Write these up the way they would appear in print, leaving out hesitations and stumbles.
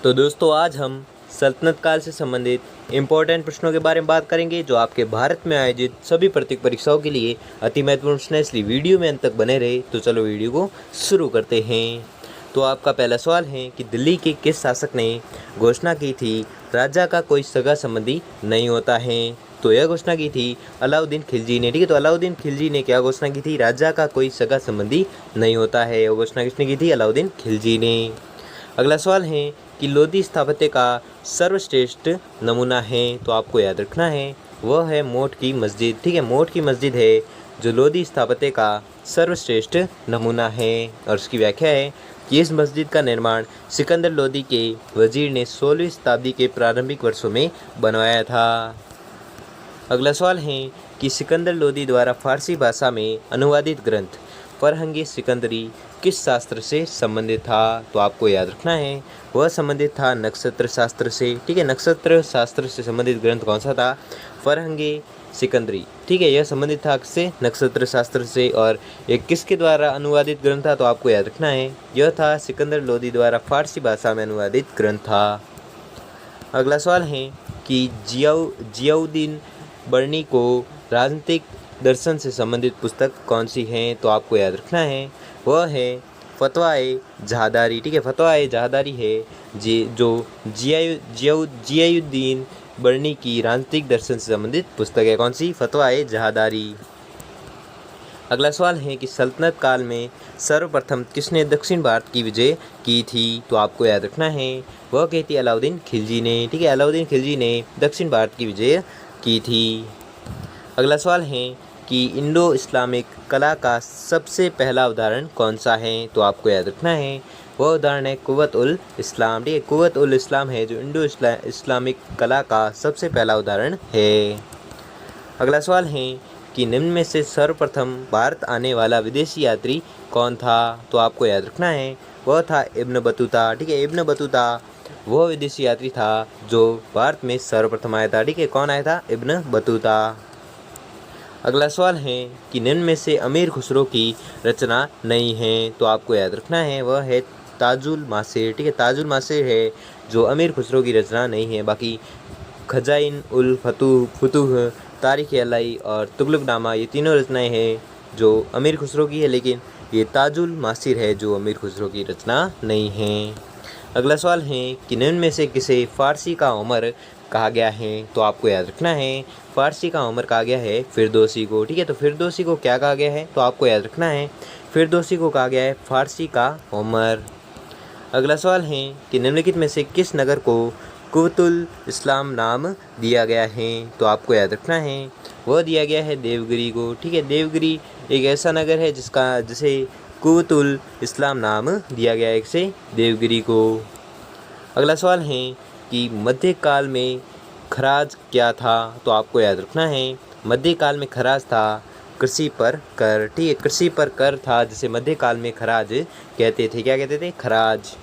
तो दोस्तों आज हम सल्तनत काल से संबंधित इम्पोर्टेंट प्रश्नों के बारे में बात करेंगे जो आपके भारत में आयोजित सभी प्रतियोगी परीक्षाओं के लिए अति महत्वपूर्ण प्रश्न है, इसलिए वीडियो में अंत तक बने रहे। तो चलो वीडियो को शुरू करते हैं। तो आपका पहला सवाल है कि दिल्ली के किस शासक ने घोषणा की थी राजा का कोई सगा संबंधी नहीं होता है। तो यह घोषणा की थी अलाउद्दीन खिलजी ने। ठीक है, तो अलाउद्दीन खिलजी ने क्या घोषणा की थी, राजा का कोई सगा संबंधी नहीं होता है। यह घोषणा किसने की थी, अलाउद्दीन खिलजी ने। अगला सवाल है कि लोधी स्थापत्य का सर्वश्रेष्ठ नमूना है। तो आपको याद रखना है वह है मोट की मस्जिद। ठीक है, मोट की मस्जिद है जो लोधी स्थापत्य का सर्वश्रेष्ठ नमूना है। और उसकी व्याख्या है कि इस मस्जिद का निर्माण सिकंदर लोधी के वजीर ने 16वीं शताब्दी के प्रारंभिक वर्षों में बनवाया था। अगला सवाल है कि सिकंदर लोधी द्वारा फारसी भाषा में अनुवादित ग्रंथ फरहंग सिकंदरी किस शास्त्र से संबंधित था। तो आपको याद रखना है वह संबंधित था नक्षत्र शास्त्र से। ठीक है, नक्षत्र शास्त्र से संबंधित ग्रंथ कौन सा था, फरहंग सिकंदरी। ठीक है, यह संबंधित था किससे, नक्षत्र शास्त्र से। और ये किसके द्वारा अनुवादित ग्रंथ था, तो आपको याद रखना है यह था सिकंदर लोधी द्वारा फारसी भाषा में अनुवादित ग्रंथ था। अगला सवाल है कि जियाउद्दीन बर्नी को राजनीतिक दर्शन से संबंधित पुस्तक कौन सी है। तो आपको याद रखना है वह है फतवा-ए जहादारी। ठीक है, फतवा-ए जहादारी है जो जियाउद्दीन बर्नी की राजनीतिक दर्शन से संबंधित पुस्तक है। कौन सी, फतवा-ए जहादारी। अगला सवाल है कि सल्तनत काल में सर्वप्रथम किसने दक्षिण भारत की विजय की थी। तो आपको याद रखना है वह कहती अलाउद्दीन खिलजी ने। ठीक है, अलाउद्दीन खिलजी ने दक्षिण भारत की विजय की थी। अगला सवाल है कि इंडो इस्लामिक कला का सबसे पहला उदाहरण कौन सा है। तो आपको याद रखना है वह उदाहरण है कुव्वत उल इस्लाम। ठीक है, कुव्वत उल इस्लाम है जो इंडो इस्लामिक कला का सबसे पहला उदाहरण है। अगला सवाल है कि निम्न में से सर्वप्रथम भारत आने वाला विदेशी यात्री कौन था। तो आपको याद रखना है वह था इब्न बतूता। ठीक है, इब्न बतूता वह विदेशी यात्री था जो भारत में सर्वप्रथम आया था। ठीक है, कौन आया था, इब्न बतूता। अगला सवाल है कि निम्न में से अमीर खुसरो की रचना नहीं है। तो आपको याद रखना है वह है ताजुल मासिर। ठीक है, ताजुल मासिर है जो अमीर खुसरो की रचना नहीं है। बाकी खजाइन उल फतूह, तारीख अलाई और तुगलकनामा ये तीनों रचनाएं हैं जो अमीर खुसरो की है, लेकिन ये ताजुल मासिर है जो अमीर खुसरो की रचना नहीं है। अगला सवाल है कि निम्न में से किसे फारसी का उमर कहा गया है। तो आपको याद रखना है फारसी का उमर कहा गया है फिरदौसी को। ठीक है, तो फिरदौसी को क्या कहा गया है, तो आपको याद रखना है फिरदौसी को कहा गया है फारसी का उमर। अगला सवाल है कि निम्नलिखित में से किस नगर को कुव्वतुल इस्लाम नाम दिया गया है। तो आपको याद रखना है वह दिया गया है देवगिरी को। ठीक है, देवगिरी एक ऐसा नगर है जिसे कुव्वतुल इस्लाम नाम दिया गया है, इसे देवगिरी को। अगला सवाल है कि मध्यकाल में खराज क्या था। तो आपको याद रखना है मध्यकाल में खराज था कृषि पर कर। ठीक है, कृषि पर कर था जिसे मध्यकाल में खराज कहते थे। क्या कहते थे, खराज।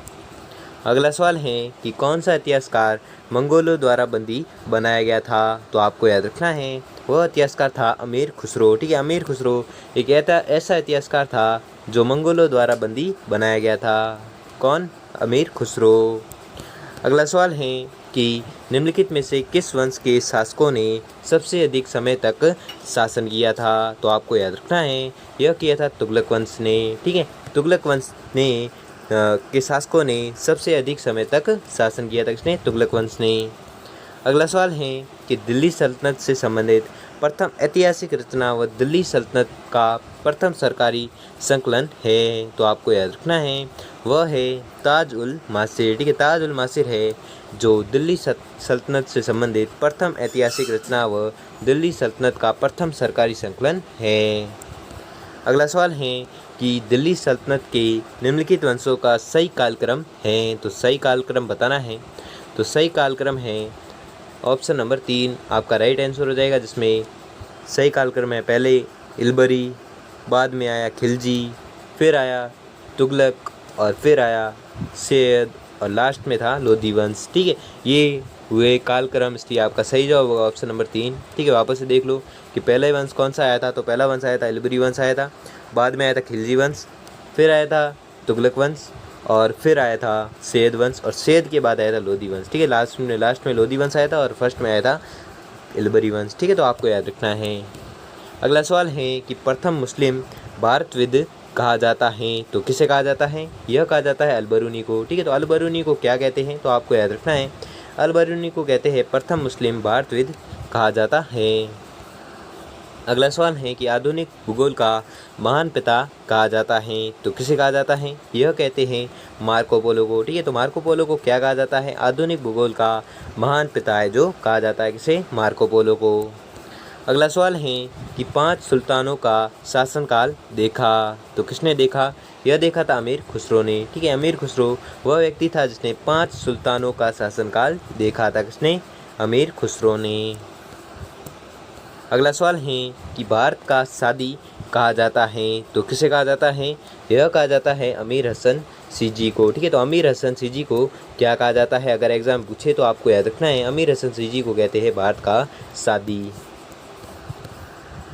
अगला सवाल है कि कौन सा इतिहासकार मंगोलों द्वारा बंदी बनाया गया था। तो आपको याद रखना है वह इतिहासकार था अमीर खुसरो। ठीक है, अमीर खुसरो एक ऐसा इतिहासकार था जो मंगोलों द्वारा बंदी बनाया गया था। कौन, अमीर खुसरो। अगला सवाल है कि निम्नलिखित में से किस वंश के शासकों ने सबसे अधिक समय तक शासन किया था। तो आपको याद रखना है यह किया था तुगलक वंश ने। ठीक है, तुगलक वंश ने के शासकों ने सबसे अधिक समय तक शासन किया था, किसने, तुगलक वंश ने। अगला सवाल है कि दिल्ली सल्तनत से संबंधित प्रथम ऐतिहासिक रचना व दिल्ली सल्तनत का प्रथम सरकारी संकलन है। तो आपको याद रखना है वह है ताज उल मासिर। ठीक है, ताज उल मासिर है जो दिल्ली सल्तनत से संबंधित प्रथम ऐतिहासिक रचना व दिल्ली सल्तनत का प्रथम सरकारी संकलन है। अगला सवाल है कि दिल्ली सल्तनत के निम्नलिखित वंशों का सही कालक्रम है। तो सही कालक्रम बताना है, तो सही कालक्रम है ऑप्शन नंबर 3 आपका राइट आंसर हो जाएगा, जिसमें सही कालक्रम है पहले इलबरी, बाद में आया खिलजी, फिर आया तुगलक और फिर आया सैयद और लास्ट में था लोधी वंश। ठीक है, ये हुए कालक्रम, इसलिए आपका सही जवाब होगा ऑप्शन नंबर 3। ठीक है, वापस से देख लो कि पहला वंश कौन सा आया था। तो पहला वंश आया था इलबरी वंश आया था, बाद में आया था खिलजी वंश, फिर आया था तुगलक वंश, और फिर आया था सैयद वंश, और सैयद के बाद आया था लोधी वंश। ठीक है, लास्ट में लोधी वंश आया था और फर्स्ट में आया था इल्बरी वंश। ठीक है, तो आपको याद रखना है। अगला सवाल है कि प्रथम मुस्लिम भारतविद कहा जाता है तो किसे कहा जाता है? यह कहा जाता है अल-बरूनी को। ठीक है, तो अल-बरूनी को क्या कहते हैं? तो आपको याद रखना है, अल-बरूनी को कहते हैं प्रथम मुस्लिम भारतविद कहा जाता है। अगला सवाल है कि आधुनिक भूगोल का महान पिता कहा जाता है तो किसे कहा जाता है? यह कहते हैं मार्को पोलो को। ठीक है, तो मार्को पोलो को क्या कहा जाता है? आधुनिक भूगोल का महान पिता है जो कहा जाता है किसे? मार्को पोलो को। अगला सवाल है कि 5 सुल्तानों का शासनकाल देखा तो किसने देखा? यह देखा था अमीर खुसरो ने। ठीक है, अमीर खुसरो वह व्यक्ति था जिसने 5 सुल्तानों का शासनकाल देखा था। किसने? अमीर खुसरो ने। अगला सवाल है कि भारत का सादी कहा जाता है तो किसे कहा जाता है? यह कहा जाता है अमीर हसन सीजी को। ठीक है, तो अमीर हसन सीजी को क्या कहा जाता है? अगर एग्जाम पूछे तो आपको याद रखना है, अमीर हसन सीजी को कहते हैं भारत का सादी।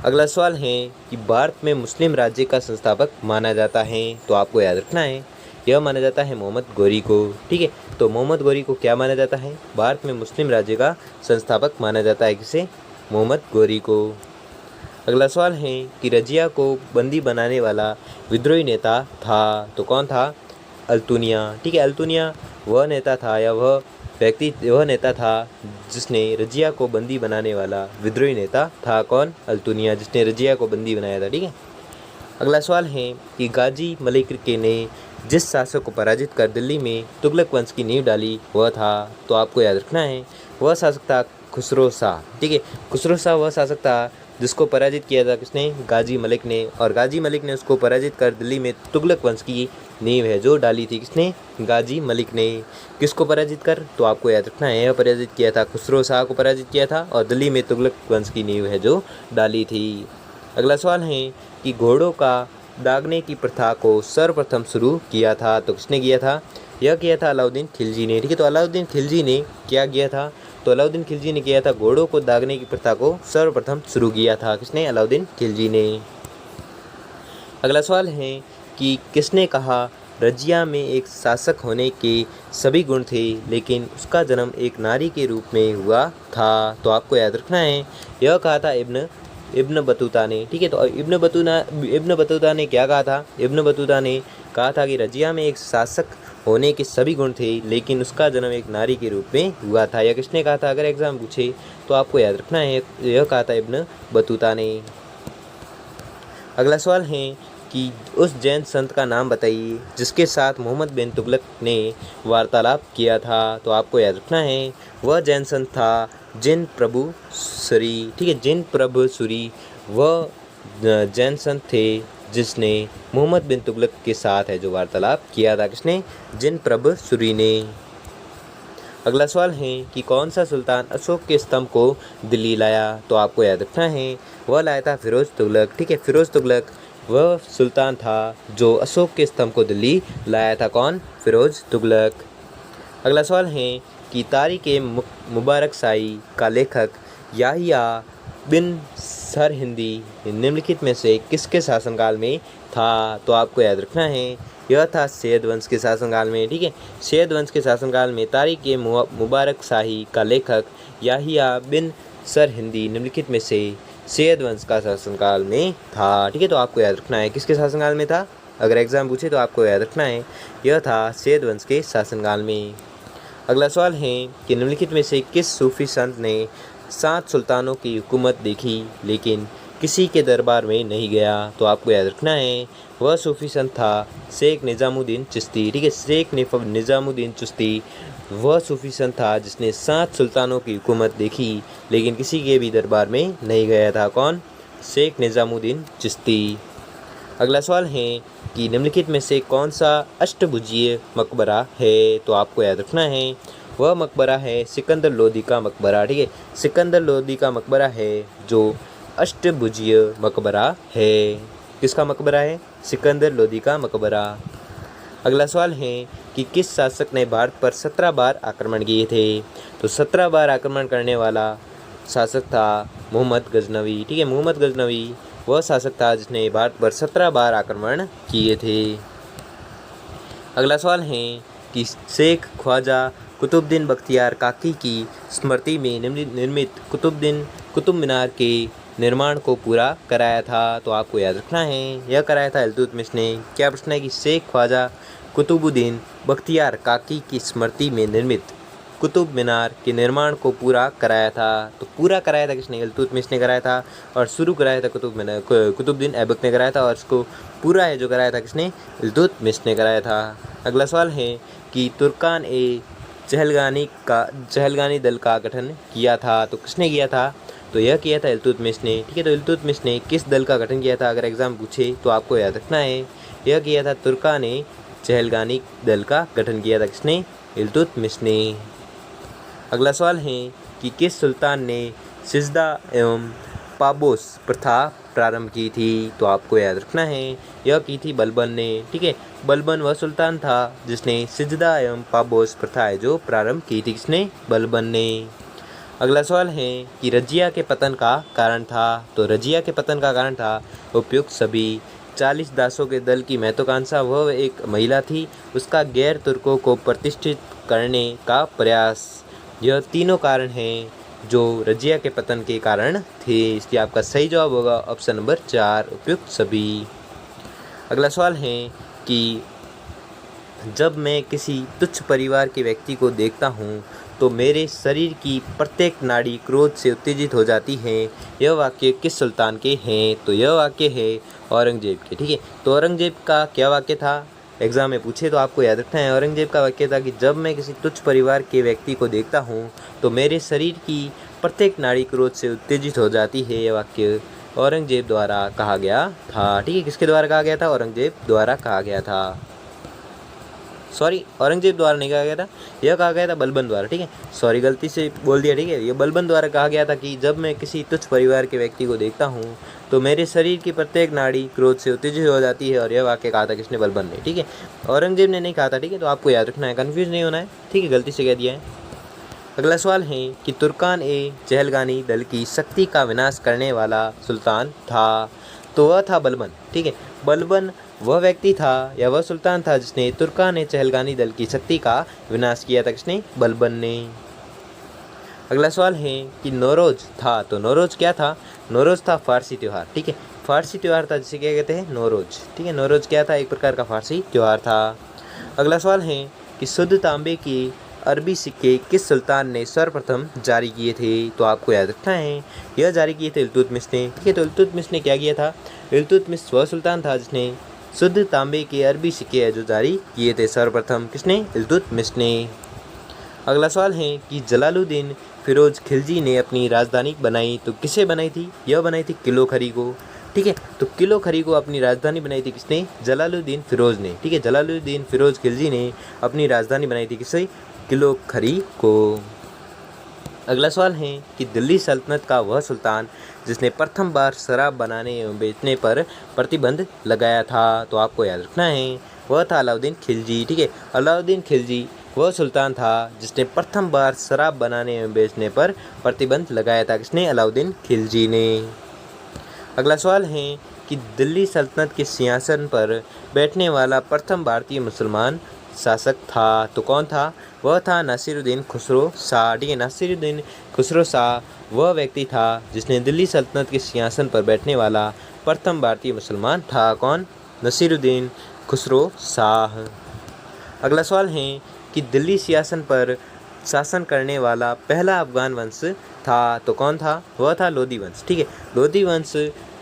अगला सवाल है कि भारत में मुस्लिम राज्य का संस्थापक माना जाता है तो आपको याद रखना है, यह माना जाता है मोहम्मद गौरी को। ठीक है, तो मोहम्मद गौरी को क्या माना जाता है? भारत में मुस्लिम राज्य का संस्थापक माना जाता है किसे? मोहम्मद गौरी को। अगला सवाल है कि रजिया को बंदी बनाने वाला विद्रोही नेता था तो कौन था? अल्तुनिया। ठीक है, अल्तुनिया वह नेता था या वह नेता था जिसने रजिया को बंदी बनाने वाला विद्रोही नेता था। कौन? अल्तुनिया, जिसने रजिया को बंदी बनाया था। ठीक है, अगला सवाल है कि गाजी मलिक के ने जिस शासक को पराजित कर दिल्ली में तुगलक वंश की नींव डाली वह था तो आपको याद रखना है, वह शासक था खुसरो शाह। ठीक है, खुसरो शाह वह शासक था जिसको पराजित किया था किसने? गाजी मलिक ने, और गाजी मलिक ने उसको पराजित कर दिल्ली में तुगलक वंश की नींव है जो डाली थी किसने? गाजी मलिक ने। किसको पराजित कर? तो आपको याद रखना है, यह पराजित किया था खुसरो शाह को पराजित किया था और दिल्ली में तुगलक वंश की नींव है जो डाली थी। अगला सवाल है कि घोड़ों का दागने की प्रथा को सर्वप्रथम शुरू किया था तो किसने किया था? यह किया था अलाउद्दीन खिलजी ने। ठीक है, तो अलाउद्दीन खिलजी ने क्या किया था? तो अलाउद्दीन खिलजी ने किया था घोड़ों को दागने की प्रथा को सर्वप्रथम शुरू किया था किसने? अलाउद्दीन खिलजी ने। अगला सवाल है कि किसने कहा रजिया में एक शासक होने के सभी गुण थे लेकिन उसका जन्म एक नारी के रूप में हुआ था तो आपको याद रखना है, यह कहा था इब्न बतूता ने। ठीक है, तो इब्न बतूता ने क्या कहा था? इब्न बतूता ने कहा था कि रजिया में एक शासक होने के सभी गुण थे लेकिन उसका जन्म एक नारी के रूप में हुआ था। यह किसने कहा था? अगर एग्जाम पूछे तो आपको याद रखना है, यह कहा था इब्न बतूता ने। अगला सवाल है कि उस जैन संत का नाम बताइए जिसके साथ मोहम्मद बिन तुगलक ने वार्तालाप किया था तो आपको याद रखना है, वह जैन संत था जिन प्रभु सूरी। ठीक है, जिन प्रभु सूरी वह जैन संत थे जिसने मोहम्मद बिन तुगलक के साथ है जो वार्तालाप किया था किसने? जिन प्रभु सूरी ने। अगला सवाल है कि कौन सा सुल्तान अशोक के स्तंभ को दिल्ली लाया तो आपको याद रखना है, वह लाया था फिरोज तुगलक। ठीक है, फिरोज तुगलक वह सुल्तान था जो अशोक के स्तंभ को दिल्ली लाया था। कौन? फिरोज तुगलक। अगला सवाल है कि तारीख मुबारक शाही का लेखक याहिया बिन सरहिंदी निम्नलिखित में से किसके शासनकाल में था तो आपको याद रखना है, यह था सैयद वंश के शासनकाल में। ठीक है, सैयद वंश के शासनकाल में तारीख मुबारक शाही का लेखक याहिया बिन सरहिंदी निम्नलिखित में से सैयद वंश का शासनकाल में था। ठीक है, तो आपको याद रखना है किसके शासनकाल में था? अगर एग्जाम पूछे तो आपको याद रखना है, यह था सैयद वंश के शासनकाल में। अगला सवाल है कि निम्नलिखित में से किस सूफी संत ने 7 सुल्तानों की हुकूमत देखी लेकिन किसी के दरबार में नहीं गया तो आपको याद रखना है, वह सूफी संत था शेख निज़ामुद्दीन चिश्ती। ठीक है, शेख निज़ामुद्दीन चिश्ती वह सूफी संत था जिसने 7 सुल्तानों की हुकूमत देखी लेकिन किसी के भी दरबार में नहीं गया था। कौन? शेख निज़ामुद्दीन चिश्ती। अगला सवाल है कि निम्नलिखित में से कौन सा अष्टभुजीय मकबरा है तो आपको याद रखना है, वह मकबरा है सिकंदर लोदी का मकबरा। ठीक है, सिकंदर लोदी का मकबरा है जो अष्टभुजीय मकबरा है। किसका मकबरा है? सिकंदर लोदी का मकबरा। अगला सवाल है कि किस शासक ने भारत पर 17 बार आक्रमण किए थे तो 17 बार आक्रमण करने वाला शासक था मोहम्मद गजनवी। ठीक है, मोहम्मद गजनवी वह शासक था जिसने भारत पर 17 बार आक्रमण किए थे। अगला सवाल है कि शेख ख्वाजा कुतुबुद्दीन बख्तियार काकी की स्मृति में निर्मित कुतुब मीनार के निर्माण को पूरा कराया था। तो आपको याद रखना है यह कराया था इल्तुतमिश ने। क्या प्रश्न है कि शेख ख्वाजा कुतुबुद्दीन बख्तियार काकी की स्मृति में निर्मित कुतुब मीनार के निर्माण को पूरा कराया था। तो पूरा कराया था किसने? इल्तुतमिश ने कराया था। और शुरू कराया था कुतुबुद्दीन ऐबक ने कराया था। और इसको पूरा है जो कराया था किसने? इल्तुतमिश ने कराया था। अगला सवाल है कि तुर्कान ए चहलगानी दल का गठन किया था। तो किसने किया था? तो यह किया था इल्तुतमिश ने। ठीक है, तो इल्तुतमिश ने किस दल का गठन किया था? अगर एग्जाम पूछे तो आपको याद रखना है यह किया था तुर्कान ए चहलगानी दल का गठन किया था किसने? इल्तुतमिश ने। अगला सवाल है कि किस सुल्तान ने सिजदा एवं पाबोस प्रथा प्रारंभ की थी? तो आपको याद रखना है यह की थी बलबन ने। ठीक है, बलबन वह सुल्तान था जिसने सिजदा एवं पाबोस प्रथा है जो प्रारंभ की थी किसने? बलबन ने। अगला सवाल है कि रजिया के पतन का कारण था। तो रजिया के पतन का कारण था उपयुक्त सभी 40 दासों के दल की महत्वाकांक्षा। वह एक महिला थी, उसका गैर तुर्कों को प्रतिष्ठित करने का प्रयास। यह तीनों कारण हैं जो रजिया के पतन के कारण थे। इसलिए आपका सही जवाब होगा ऑप्शन नंबर 4 उपयुक्त सभी। अगला सवाल है कि जब मैं किसी तुच्छ परिवार के व्यक्ति को देखता हूँ तो मेरे शरीर की प्रत्येक नाड़ी क्रोध से उत्तेजित हो जाती है। यह वाक्य किस सुल्तान के हैं? तो यह वाक्य है औरंगजेब के। ठीक है, तो औरंगजेब का क्या वाक्य था? एग्जाम में पूछे तो आपको याद रखना है औरंगजेब का वाक्य था कि जब मैं किसी तुच्छ परिवार के व्यक्ति को देखता हूँ तो मेरे शरीर की प्रत्येक नाड़ी क्रोध से उत्तेजित हो जाती है। यह वाक्य औरंगजेब द्वारा कहा गया था। ठीक है, किसके द्वारा कहा गया था? औरंगजेब द्वारा कहा गया था। सॉरी, औरंगजेब द्वारा नहीं कहा गया था, यह कहा गया था बलबन द्वारा। ठीक है, सॉरी गलती से बोल दिया। ठीक है, ये बलबन द्वारा कहा गया था कि जब मैं किसी तुच्छ परिवार के व्यक्ति को देखता हूँ तो मेरे शरीर की प्रत्येक नाड़ी क्रोध से उत्तेजित हो जाती है। और यह वाक्य कहा था किसने? बलबन ने। ठीक है, औरंगजेब ने नहीं कहा था। ठीक है, तो आपको याद रखना है, कन्फ्यूज नहीं होना है। ठीक है, गलती से कह दिया है। अगला सवाल है कि तुर्कान ए चहलगानी दल की शक्ति का विनाश करने वाला सुल्तान था। तो वह था बलबन। ठीक है, बलबन वह व्यक्ति था या वह सुल्तान था जिसने तुर्कान ए चहलगानी दल की शक्ति का विनाश किया था किसने? बलबन ने। अगला सवाल है कि नौरोज था। तो नौरोज क्या था? नौरोज था फारसी त्यौहार। ठीक है, फारसी त्यौहार था जिसे क्या कहते हैं? नौरोज। ठीक है, नौरोज क्या था? एक प्रकार का फारसी त्यौहार था। अगला सवाल है कि शुद्ध तांबे की अरबी सिक्के किस सुल्तान ने सर्वप्रथम जारी किए थे? तो आपको याद रखना है यह जारी किए थे इल्तुतमिश ने। ठीक है, तो इल्तुतमिश ने क्या किया था? इल्तुतमिश वह सुल्तान था जिसने शुद्ध तांबे के अरबी सिक्के है जो जारी किए थे सर्वप्रथम किसने? इल्तुतमिश ने। अगला सवाल है कि जलालुद्दीन फिरोज खिलजी ने अपनी राजधानी बनाई। तो किसे बनाई थी? यह बनाई थी किलो खरी को। ठीक है, तो किलो खरी को अपनी राजधानी बनाई थी किसने? जलालुद्दीन फिरोज ने। ठीक है, जलालुद्दीन फिरोज खिलजी ने अपनी राजधानी बनाई थी किससे? किलो खरी को। अगला सवाल है कि दिल्ली सल्तनत का वह सुल्तान जिसने प्रथम बार शराब बनाने एवं बेचने पर प्रतिबंध लगाया था। तो आपको याद रखना है वह था अलाउद्दीन खिलजी। ठीक है, अलाउद्दीन खिलजी वह सुल्तान था जिसने प्रथम बार शराब बनाने एवं बेचने पर प्रतिबंध लगाया था किसने? अलाउद्दीन खिलजी ने। अगला सवाल है कि दिल्ली सल्तनत के सिंहासन पर बैठने वाला प्रथम भारतीय मुसलमान शासक था। तो कौन था? वह था नासिरुद्दीन खुसरो शाह। ठीक है, नासिरुद्दीन खुसरो शाह वह व्यक्ति था जिसने दिल्ली सल्तनत के सिंहासन पर बैठने वाला प्रथम भारतीय मुसलमान था। कौन? नासिरुद्दीन खुसरो शाह। अगला सवाल है कि दिल्ली सिंहासन पर शासन करने वाला पहला अफगान वंश था। तो कौन था? वह था लोधी वंश। ठीक है, लोधी वंश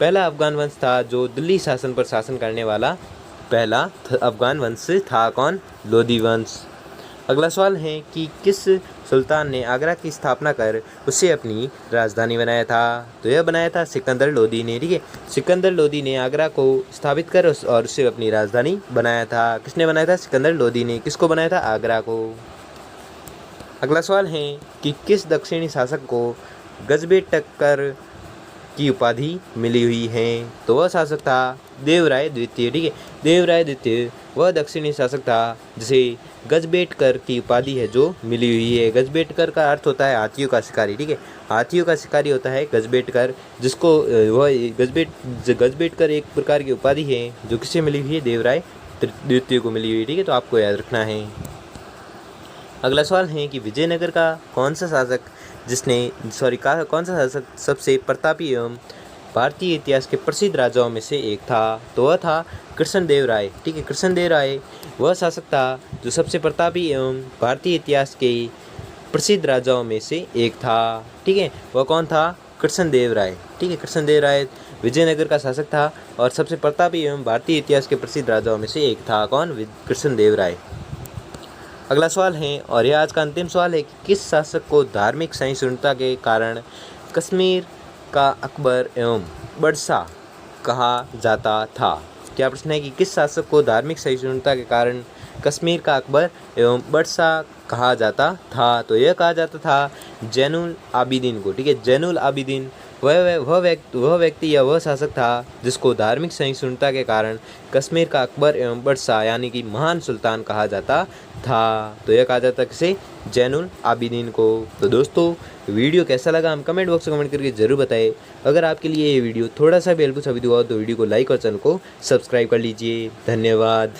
पहला अफगान वंश था जो दिल्ली शासन पर शासन करने वाला पहला अफगान वंश था। कौन? लोधी वंश। अगला सवाल है कि किस सुल्तान ने आगरा की स्थापना कर उसे अपनी राजधानी बनाया था? तो यह बनाया था सिकंदर लोधी ने। ठीक है, सिकंदर लोधी ने आगरा को स्थापित कर और उसे अपनी राजधानी बनाया था। किसने बनाया था? सिकंदर लोधी ने। किसको बनाया था? आगरा को। अगला सवाल है कि किस दक्षिणी शासक को गजबेटकर की उपाधि मिली हुई है? तो वह शासक था देवराय द्वितीय। ठीक है, देवराय द्वितीय वह दक्षिणी शासक था जिसे गजबेटकर की उपाधि है जो मिली हुई है। गजबेटकर का अर्थ होता है हाथियों का शिकारी। ठीक है, हाथियों का शिकारी होता है गजबेटकर, जिसको वह गजबेटकर एक प्रकार की उपाधि है जो किसे मिली हुई है? देवराय द्वितीय को मिली हुई, ठीक है, तो आपको याद रखना है। अगला सवाल है कि विजयनगर का कौन सा शासक कौन सा शासक सबसे प्रतापी एवं भारतीय इतिहास के प्रसिद्ध राजाओं में से एक था? तो वह था कृष्णदेव राय, ठीक है। कृष्णदेव राय वह शासक था जो सबसे प्रतापी एवं भारतीय इतिहास के प्रसिद्ध राजाओं में से एक था, ठीक है। वह कौन था? कृष्णदेव राय, ठीक है। कृष्णदेव राय विजयनगर का शासक था और सबसे प्रतापी एवं भारतीय इतिहास के प्रसिद्ध राजाओं में से एक था। कौन? कृष्णदेव राय। अगला सवाल है, और यह आज का अंतिम सवाल है, कि किस शासक को धार्मिक सहिष्णुता के कारण कश्मीर का अकबर एवं बड़शाह कहा जाता था? क्या प्रश्न है कि किस शासक को धार्मिक सहिष्णुता के कारण कश्मीर का अकबर एवं बड़शाह कहा जाता था? तो यह कहा जाता था जैनुल आबिदीन को, ठीक है। जैनुल आबिदीन वह व्यक्ति या वह शासक था जिसको धार्मिक सहिष्णुता के कारण कश्मीर का अकबर एवं बड़शाह यानी कि महान सुल्तान कहा जाता था। तो यह कहा जाता किसे? जैनुल आबिदीन को। तो दोस्तों, वीडियो कैसा लगा हम कमेंट बॉक्स में कमेंट करके जरूर बताएं। अगर आपके लिए ये वीडियो थोड़ा सा भी हेल्पफुल साबित हुआ तो वीडियो को लाइक और चैनल को सब्सक्राइब कर लीजिए। धन्यवाद।